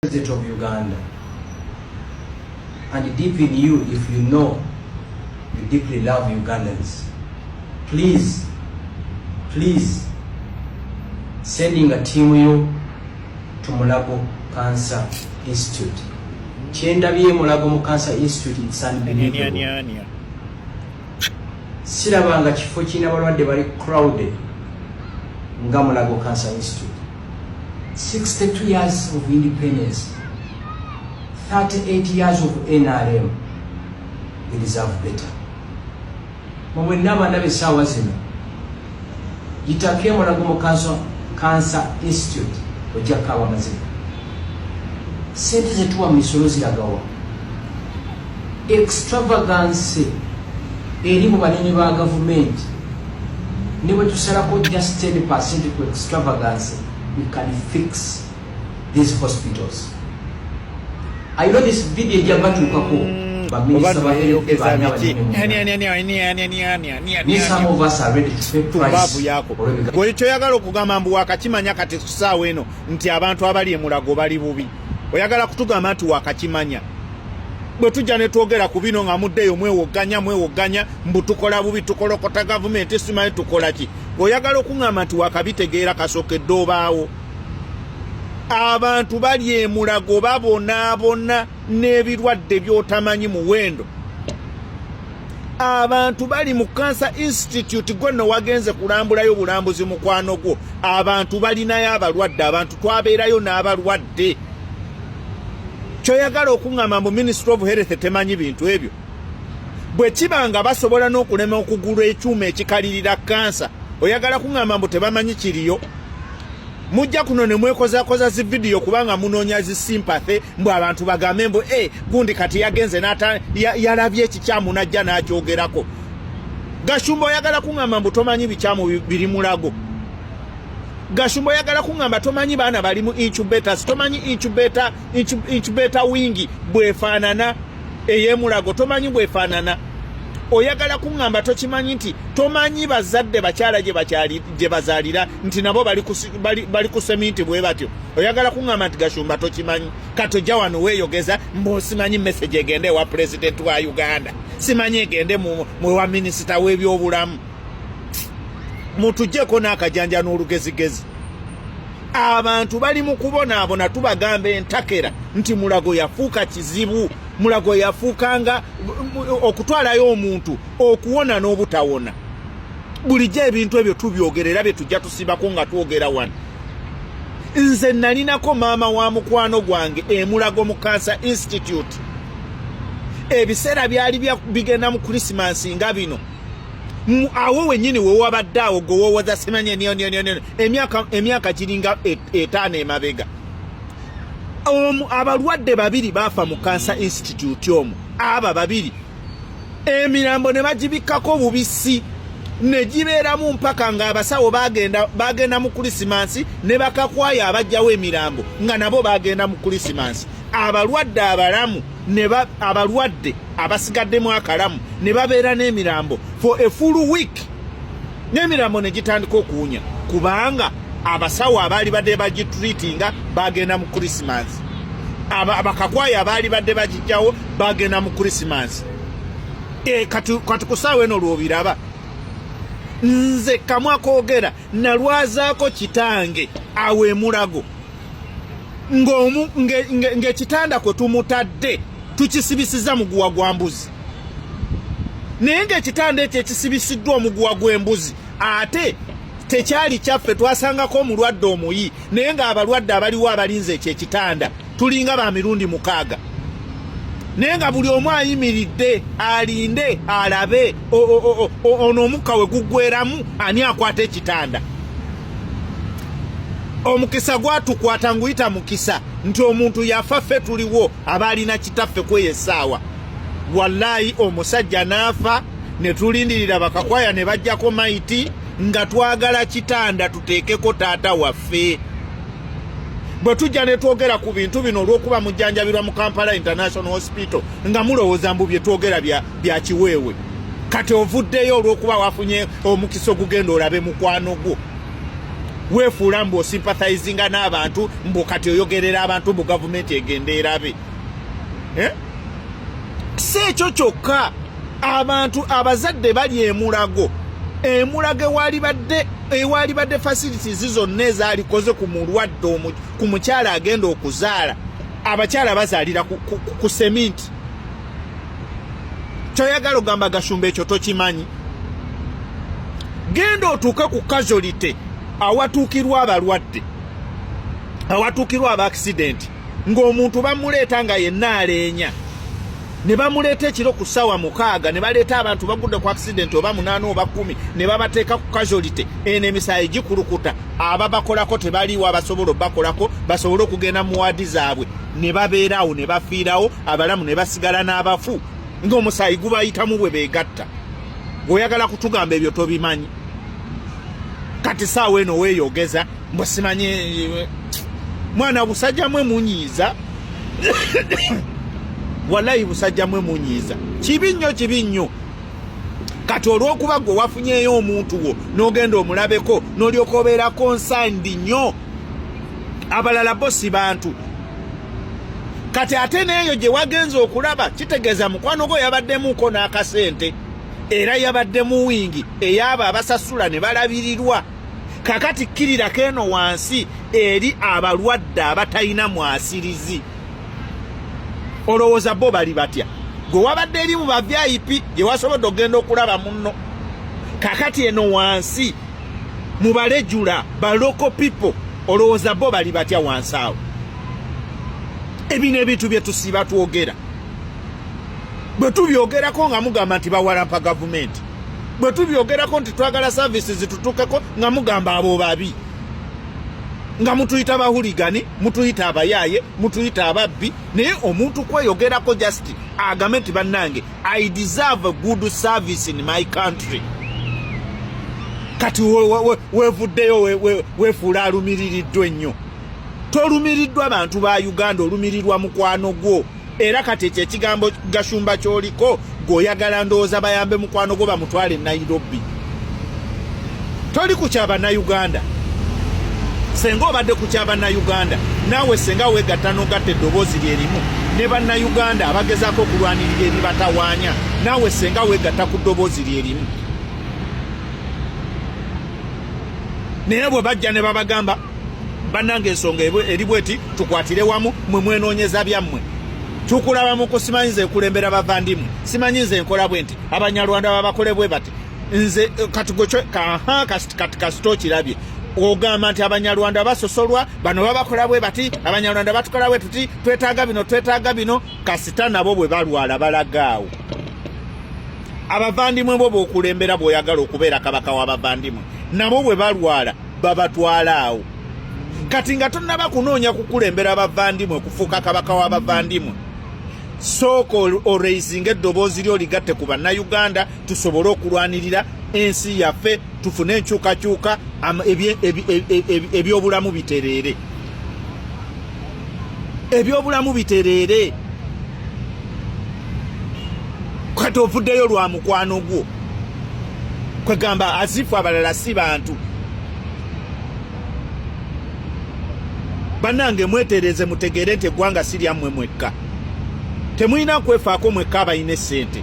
President of Uganda, and deep in you, if you know you deeply love Ugandans, please sending a team you to Mulago Cancer Institute. Chendabiye Mulago Cancer Institute, it's unbelievable. Sirabanga kifo kina balwadde bali crowded nga Mulago Cancer Institute. 62 years of independence, 38 years of NRM. We deserve better. Mwe naba ndabe sawa zino. Yitake Mulago Cancer Institute ojja kawa mazina. Sente zetuwa misolo ziragawa. Extravagance eri mu banene ba government. Niwe tusalako just 10% to extravagance. We can fix these hospitals. I know this video jabatu kako but some of us are ready to pay price. Gwe kyoyagala okugamba mbu wakakimanya kati kusaawa eno nti abantu abali emulago bali bubi. Oyagala kutugamba nti wakakimanya. Bwe tujja ne twogera ku bino nga muddeyo mwewoganya mbu tukola bubi tukolokota government simanyi tukola ki. Oyagala okungamba nti wakabitegeera kasookedde obaawo. Abantu bali emulago babonaabona n'ebirwadde by'otamanyi muwendo. Abantu bali mu Cancer Institute gwenno wagenze kulambulayo bulambuzi mukwano gwo. Abantu balinayo abalwadde, abantu twabeerayo n'abalwadde. Kyoyagala okungamba mu Ministry of Health temanyi bintu ebyo. Bwe kibanga basobola n'okulema okugula ekyuma ekikalirira kansa, oyagala kungamba mbu tebamanyi kiriyo. Mujja kuno ne mwekoza zi video kubanga munoonya zi sympathy mbu abantu bagambe mbu gundi kati yagenze yalabye ekikyamu najja n'akyogerako. Gashumba oyagala kungamba mbu tomanyi bikyamu biri mulago. Gashumba oyagala kungamba tomanyi baana bali mu incubators, tomanyi incubator wingi bwefaanana ey'emulago, tomanyi bwefaanana. Oyagala kungamba tokimanyi nti tomanyi bazadde bakyala gye bazaalira nti nabo bali ku seminti bwe batyo. Oyagala kungamba nti Gashumba tokimanyi. Katojja wano weeyogeza mbu simanyi message egende wa president wa Uganda, simanyi egende mu wa minisita w'ebyobulamu. Mutujjeko n'akajanja n'olugezigezi. Abantu bali mu kubonaabona tubagambe entakera nti mulago yafuuka kizibu. Mulago yafuukanga okutwalayo omuntu okuwona n'obutawona. Bulijjo ebintu ebyo tubyogerera bye tujja tusibako nga twogera wano. Nze nalinako maama wa mukwano gwange emulago mu Cancer Institute. Ebiseera byali bigenda mu Christmas nga bino. Awo wenyini we wabadde awo gowowoza simanye niyo emyaka giringa 5 emabega. Abalwadde babiri bafa mu Cancer Institute omwo. Aba babiri emirambo ne bagibikkako bubisi ne gibeeramu mpaka nga abasawo bagenda mu Christmas ne bakakwaya abajjawo emirambo nga nabo bagenda mu Christmas. Abalwadde abalamu abalwadde abasigaddemu akalamu ne babeera n'emirambo for a full week. N'emirambo ne gitandika okuwunya kubanga abasawo abaali badde bagitreatinga bagenda mu Christmas. Abakakwaya abaali badde bagijjawo bagenda mu Christmas. Kati kusaawa eno lw'obiraba. Nze kamwa koogera nalwazaako kitange awo emulago. Ng'ekitanda kwe tumutadde tukisibisiza muguwa gwa mbuzi. Naye ng'ekitanda ekyo ekisibisiddwa omuguwa gw'embuzi ate tekyali kyaffe, twasangako omulwadde omuyi naye ng'abalwadde abaliwo abalinze ekyo ekitanda tulinga ba mirundi 6. Naye nga buli omu ayimiridde alinde alabe ono omukka we guggweramu ani akwata ekitanda. Omukisa gwatukwata nguyita mukisa nti omuntu yafa ffe tuliwo abaalina kitaffe kweyesaawa. Wallahi omusajja n'afa ne tulindirira bakakwaya ne bajjako maiti nga twagala kitanda tuteekeko taata waffe. Bwe tujja ne twogera ku bintu bino olw'okuba mujjanjabirwa mu Kampala International Hospital nga mulowooza mbu bye twogera bya kiweewe. Kati ovuddeyo olw'okuba wafunye omukisa ogugenda olabe mukwano gwo. weefuula mbu osympathizinga n'abantu mbu kati oyogerera abantu mu gavumenti egenda erabe. Si ekyo kyokka, abantu abazadde bali emulago ewali badde facilities zonna ezaalikoze ku mulwadde ku mukyala agenda okuzaala. Abakyala bazaalira ku seminti. Kyoyagala ogamba Gashumba ekyo tokimanyi. Genda otuuke ku casualty awatuukirwa abalwadde, awatuukirwa ab'accident, ng'omuntu bamuleeta nga yenna aleenya, ne bamuleeta ekiro ku ssaawa 6, ne baleeta abantu bagudde ku accident oba 8 oba 10, ne babateeka ku casualty, eno emisaayi gikulukuta, ababakolako tebaliwo abasobola obbakolako basobole okugenda mu waadi zaabwe, ne babeerawo ne bafiirawo, abalamu ne basigala n'abafu, ng'omusaayi gubayitamu bwe beegatta. Bw'oyagala kutugamba ebyo tobimanyi. Kati saawa eno weeyogeza mbwe simanyi mwana busajja mwe munyiiza. Wallahi busajja mwe munyiiza. Kibi nnyo. Kati olw'okuba gwe wafunyeeyo omuntu wo n'ogenda omulabeko n'olyoka obeerako nsandi nnyo, abalala bo si bantu. Kati ate n'eyo gye wagenza okulaba kitegeeza mukwano gwo yabaddemuko n'akasente, era yabaddemu wingi ey'abo abasasula ne balabirirwa. Kakati kkirira eno wansi eri abalwadde abatalina mwasirizi. Olowooza bo bali batya? Gwe wabadde eri mu ba VIP gye wasobodde ogenda okulaba munno. Kakati eno wansi mu balejula ba local people, olowooza bo bali batya wansi awo? Ebino ebintu bye tusiba twogera. Bwe tubyogerako nga mugamba nti bawalampa gavumenti, bwe tubyogerako nti twagala services zitutukeko nga mugamba abo babi, nga mutuyita bahuligani, mutuyita abayaaye, mutuyita ababbi, naye omuntu kweyogerako just agambe nti bannange I deserve a good service in my country. Kati weevuddeyo weefuula alumiriddwa ennyo. Tolumiriddwa abantu ba Uganda, olumirirwa mukwano gwo. Era kati ekyo ekigambo Gashumba kyoliko gweoyagala ndowooza bayambe mukwano gwo bamutwale Nairobi. Toli kukyaba na Uganda. Senga obadde kukyaba na Uganda, naawe senga weegatta n'ogatta eddoboozi lyerimu ne bannayuganda abagezaako okulwanirira ebibatawaanya, naawe senga weegatta ku ddoboozi lyerimu. Naye bwe bajja ne babagamba bannange ensonga eri bweti tukwatire wamu mwe mwenoonyeza byammwe, tukulaba mu kusimanyiza ekulembera bavandimwe, simanyiza enkola bwe nti Abanyarwanda babakole bwe bati nze kati gwe kati kasito kirabye ogamba nti Abanyarwanda basosolwa bano babakola bwe bati, Abanyarwanda batukola bwe tuti, twetaaga bino kasita nabo bwe balwala balagaawo. Abavandimwe bo b'okulembera bw'oyagala okubeera kabaka w'abavandimwe, nabo bwe balwala babatwala awo. Kati nga tonnaba kunoonya kukulembera abavandimwe kufuuka kabaka w'abavandimwe, sooka oraisinga eddoboozi lyo ligatte ku bannayuganda tusobole okulwanirira ensi yaffe, tufune enkyukakyuka, ebyobulamu bitereere. Ebyobulamu bitereere. Kati ovuddeyo lwa mukwano gwo kwegamba azifu abalala si bantu. Bannange mwetereeze mutegeere nti eggwanga si lyammwe mwekka. Temulina kwefaako mwekka abalina essente,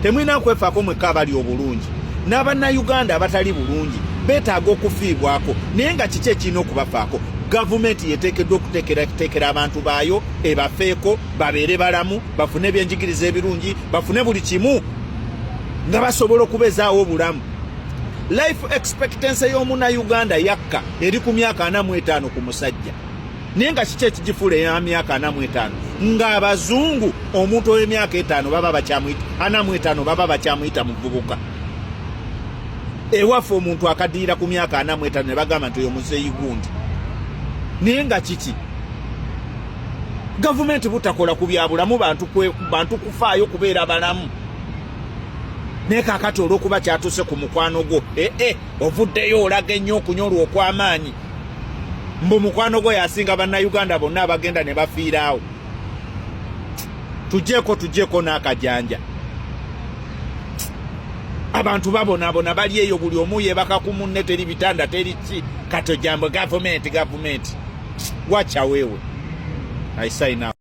temulina kwefaako mwekka abali obulungi. N'abannayuganda abatali bulungi beetaaga okufiibwako, naye nga kiki ekirina okubafaako? Gavumenti yeteekeddwa okuteekera abantu baayo ebafeeko, babeere balamu, bafune ebyenjigiriza ebirungi, bafune buli kimu nga basobola okubeezaawo obulamu. Life expectancy y'omunnayuganda yakka eri ku myaka 45 ku musajja, naye nga kiki ekigifuula eya myaka 45? Ng'abazungu omuntu ow'emyaka 5 baba bakyamuyita 45 baba bakyamuyita muvubuka. Ewaffe omuntu akaddiira ku myaka 45 ne bagamba nti oyo muzeeyi gundi. Naye nga kiki? Gavumenti butakola ku byabulamu bantu kufaayo kubeera balamu. Naye kaakati olw'okuba kyatuuse ku mukwano gwo, ovuddeyo olaga ennyo okunyolwa okw'amaanyi, mbu mukwano gwo yasinga bannayuganda bonna abagenda ne bafiiraawo. Tujjeeko n'akajanja. Abantu babonaabona bali eyo, buli omu yeebaka ku munne, teri bitanda teri ki. kato jambo government. Wacha wewe. I say now.